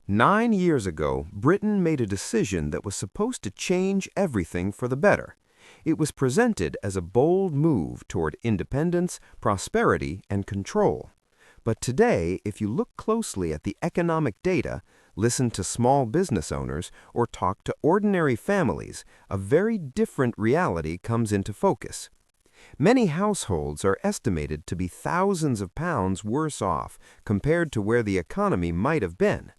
9 years ago, Britain made a decision that was supposed to change everything for the better. It was presented as a bold move toward independence, prosperity, and control. But today, if you look closely at the economic data, listen to small business owners, or talk to ordinary families, a very different reality comes into focus. Many households are estimated to be thousands of pounds worse off compared to where the economy might have been.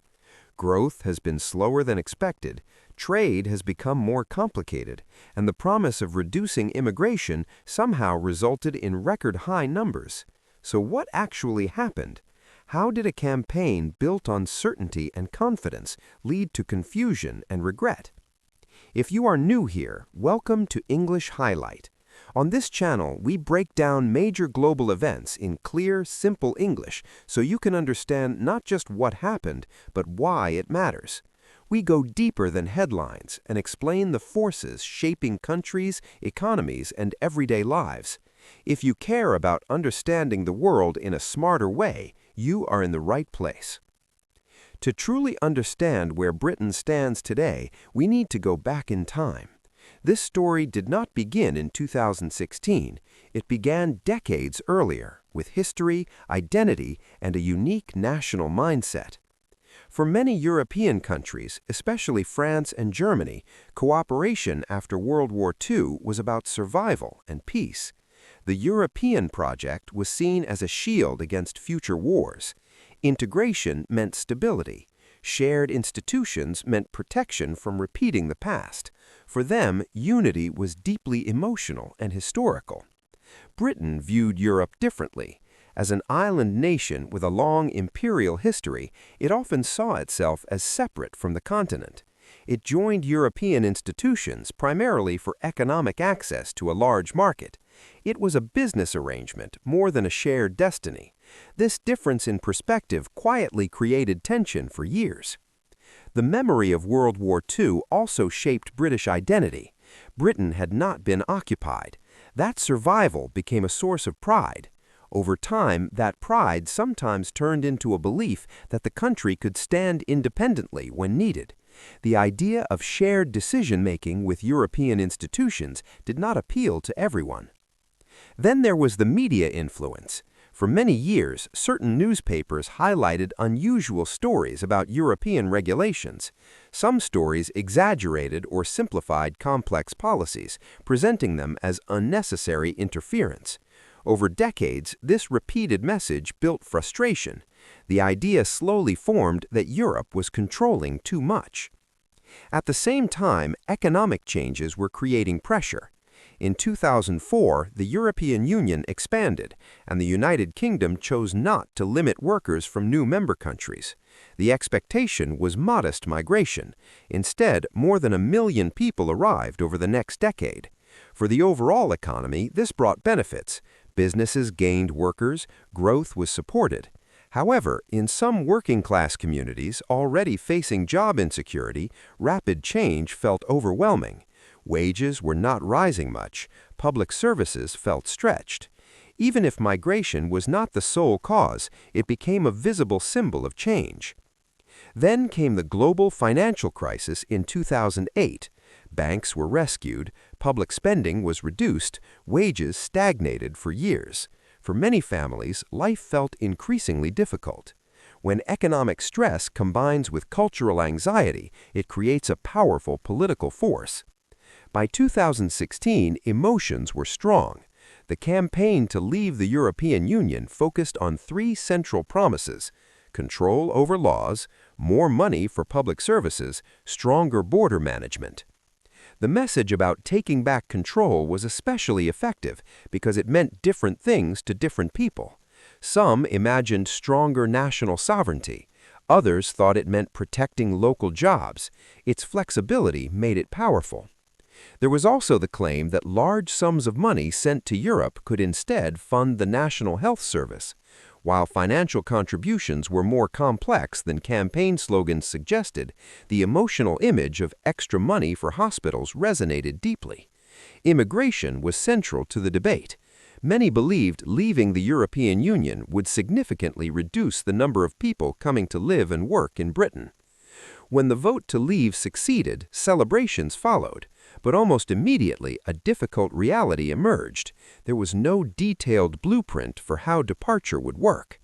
Growth has been slower than expected, trade has become more complicated, and the promise of reducing immigration somehow resulted in record-high numbers. So what actually happened? How did a campaign built on certainty and confidence lead to confusion and regret? If you are new here, welcome to English Highlight. On this channel, we break down major global events in clear, simple English so you can understand not just what happened, but why it matters. We go deeper than headlines and explain the forces shaping countries, economies, and everyday lives. If you care about understanding the world in a smarter way, you are in the right place. To truly understand where Britain stands today, we need to go back in time. This story did not begin in 2016. It began decades earlier, with history, identity, and a unique national mindset. For many European countries, especially France and Germany, cooperation after World War II was about survival and peace. The European project was seen as a shield against future wars. Integration meant stability. Shared institutions meant protection from repeating the past. For them, unity was deeply emotional and historical. Britain viewed Europe differently. As an island nation with a long imperial history, it often saw itself as separate from the continent. It joined European institutions primarily for economic access to a large market. It was a business arrangement more than a shared destiny. This difference in perspective quietly created tension for years. The memory of World War II also shaped British identity. Britain had not been occupied. That survival became a source of pride. Over time, that pride sometimes turned into a belief that the country could stand independently when needed. The idea of shared decision-making with European institutions did not appeal to everyone. Then there was the media influence. For many years, certain newspapers highlighted unusual stories about European regulations. Some stories exaggerated or simplified complex policies, presenting them as unnecessary interference. Over decades, this repeated message built frustration. The idea slowly formed that Europe was controlling too much. At the same time, economic changes were creating pressure. In 2004, the European Union expanded, and the United Kingdom chose not to limit workers from new member countries. The expectation was modest migration. Instead, more than 1 million people arrived over the next decade. For the overall economy, this brought benefits. Businesses gained workers, growth was supported. However, in some working-class communities already facing job insecurity, rapid change felt overwhelming. Wages were not rising much. Public services felt stretched. Even if migration was not the sole cause, it became a visible symbol of change. Then came the global financial crisis in 2008. Banks were rescued, public spending was reduced, wages stagnated for years. For many families, life felt increasingly difficult. When economic stress combines with cultural anxiety, it creates a powerful political force. By 2016, emotions were strong. The campaign to leave the European Union focused on 3 central promises: control over laws, more money for public services, stronger border management. The message about taking back control was especially effective because it meant different things to different people. Some imagined stronger national sovereignty. Others thought it meant protecting local jobs. Its flexibility made it powerful. There was also the claim that large sums of money sent to Europe could instead fund the National Health Service. While financial contributions were more complex than campaign slogans suggested, the emotional image of extra money for hospitals resonated deeply. Immigration was central to the debate. Many believed leaving the European Union would significantly reduce the number of people coming to live and work in Britain. When the vote to leave succeeded, celebrations followed, but almost immediately a difficult reality emerged. There was no detailed blueprint for how departure would work.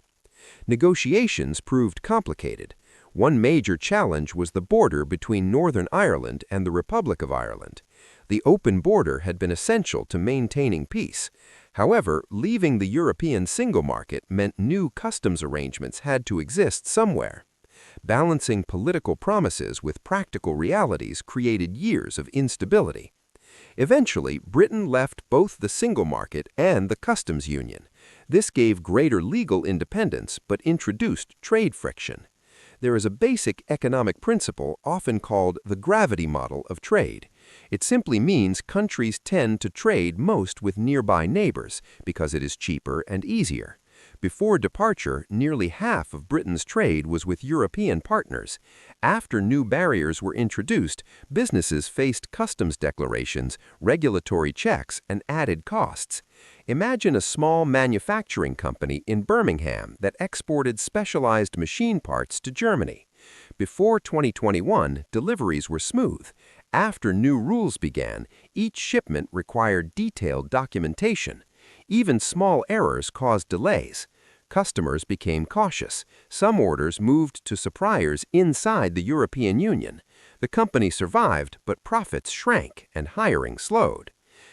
Negotiations proved complicated. One major challenge was the border between Northern Ireland and the Republic of Ireland. The open border had been essential to maintaining peace. However, leaving the European single market meant new customs arrangements had to exist somewhere. Balancing political promises with practical realities created years of instability. Eventually, Britain left both the single market and the customs union. This gave greater legal independence but introduced trade friction. There is a basic economic principle often called the gravity model of trade. It simply means countries tend to trade most with nearby neighbors because it is cheaper and easier. Before departure, nearly half of Britain's trade was with European partners. After new barriers were introduced, businesses faced customs declarations, regulatory checks, and added costs. Imagine a small manufacturing company in Birmingham that exported specialized machine parts to Germany. Before 2021, deliveries were smooth. After new rules began, each shipment required detailed documentation. Even small errors caused delays. Customers became cautious. Some orders moved to suppliers inside the European Union. The company survived, but profits shrank and hiring slowed.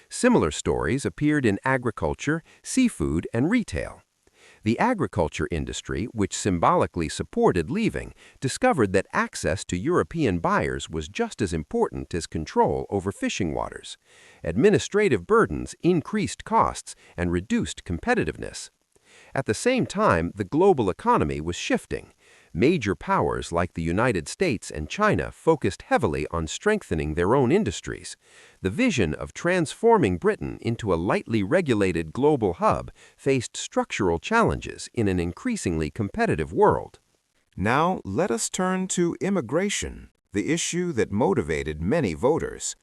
Similar stories appeared in agriculture, seafood, and retail. The agriculture industry, which symbolically supported leaving, discovered that access to European buyers was just as important as control over fishing waters. Administrative burdens increased costs and reduced competitiveness. At the same time, the global economy was shifting. Major powers like the United States and China focused heavily on strengthening their own industries. The vision of transforming Britain into a lightly regulated global hub faced structural challenges in an increasingly competitive world. Now, let us turn to immigration, the issue that motivated many voters.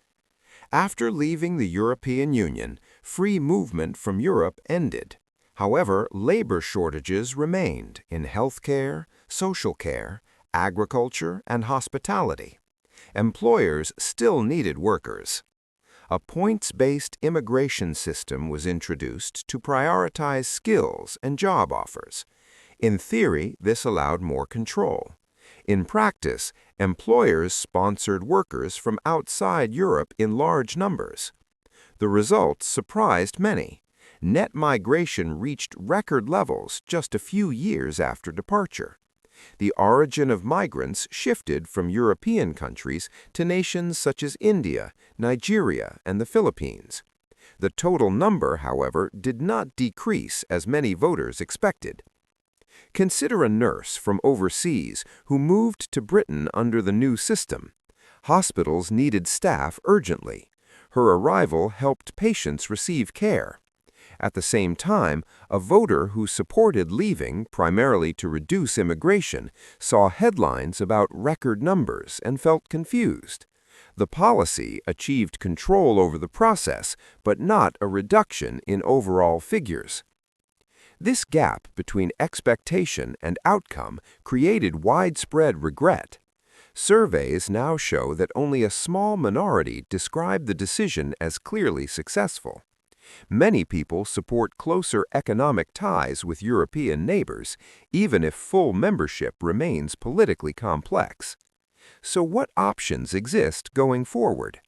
After leaving the European Union, free movement from Europe ended. However, labor shortages remained in healthcare, social care, agriculture, and hospitality. Employers still needed workers. A points-based immigration system was introduced to prioritize skills and job offers. In theory, this allowed more control. In practice, employers sponsored workers from outside Europe in large numbers. The results surprised many. Net migration reached record levels just a few years after departure. The origin of migrants shifted from European countries to nations such as India, Nigeria, and the Philippines. The total number, however, did not decrease as many voters expected. Consider a nurse from overseas who moved to Britain under the new system. Hospitals needed staff urgently. Her arrival helped patients receive care. At the same time, a voter who supported leaving primarily to reduce immigration saw headlines about record numbers and felt confused. The policy achieved control over the process, but not a reduction in overall figures. This gap between expectation and outcome created widespread regret. Surveys now show that only a small minority describe the decision as clearly successful. Many people support closer economic ties with European neighbors, even if full membership remains politically complex. So what options exist going forward?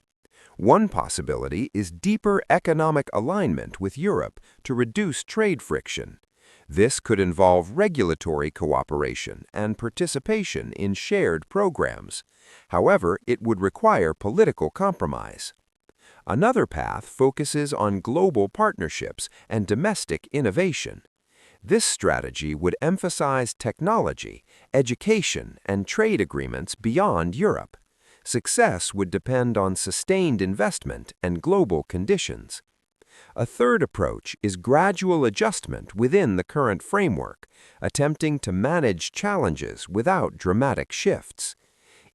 One possibility is deeper economic alignment with Europe to reduce trade friction. This could involve regulatory cooperation and participation in shared programs. However, it would require political compromise. Another path focuses on global partnerships and domestic innovation. This strategy would emphasize technology, education, and trade agreements beyond Europe. Success would depend on sustained investment and global conditions. A third approach is gradual adjustment within the current framework, attempting to manage challenges without dramatic shifts.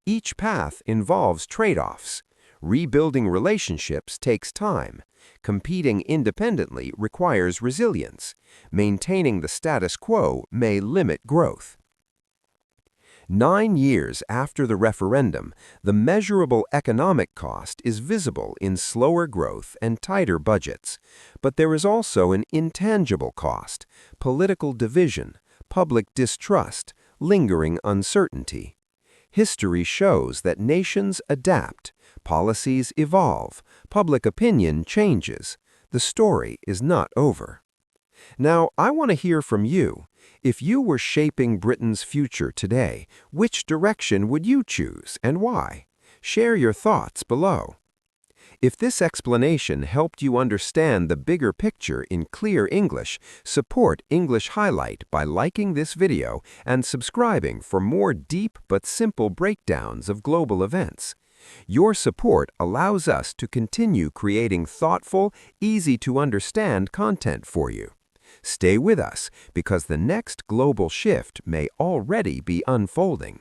Each path involves trade-offs. Rebuilding relationships takes time. Competing independently requires resilience. Maintaining the status quo may limit growth. 9 years after the referendum, the measurable economic cost is visible in slower growth and tighter budgets. But there is also an intangible cost: political division, public distrust, lingering uncertainty. History shows that nations adapt, policies evolve, public opinion changes. The story is not over. Now, I want to hear from you. If you were shaping Britain's future today, which direction would you choose and why? Share your thoughts below. If this explanation helped you understand the bigger picture in clear English, support English Highlight by liking this video and subscribing for more deep but simple breakdowns of global events. Your support allows us to continue creating thoughtful, easy-to-understand content for you. Stay with us because the next global shift may already be unfolding.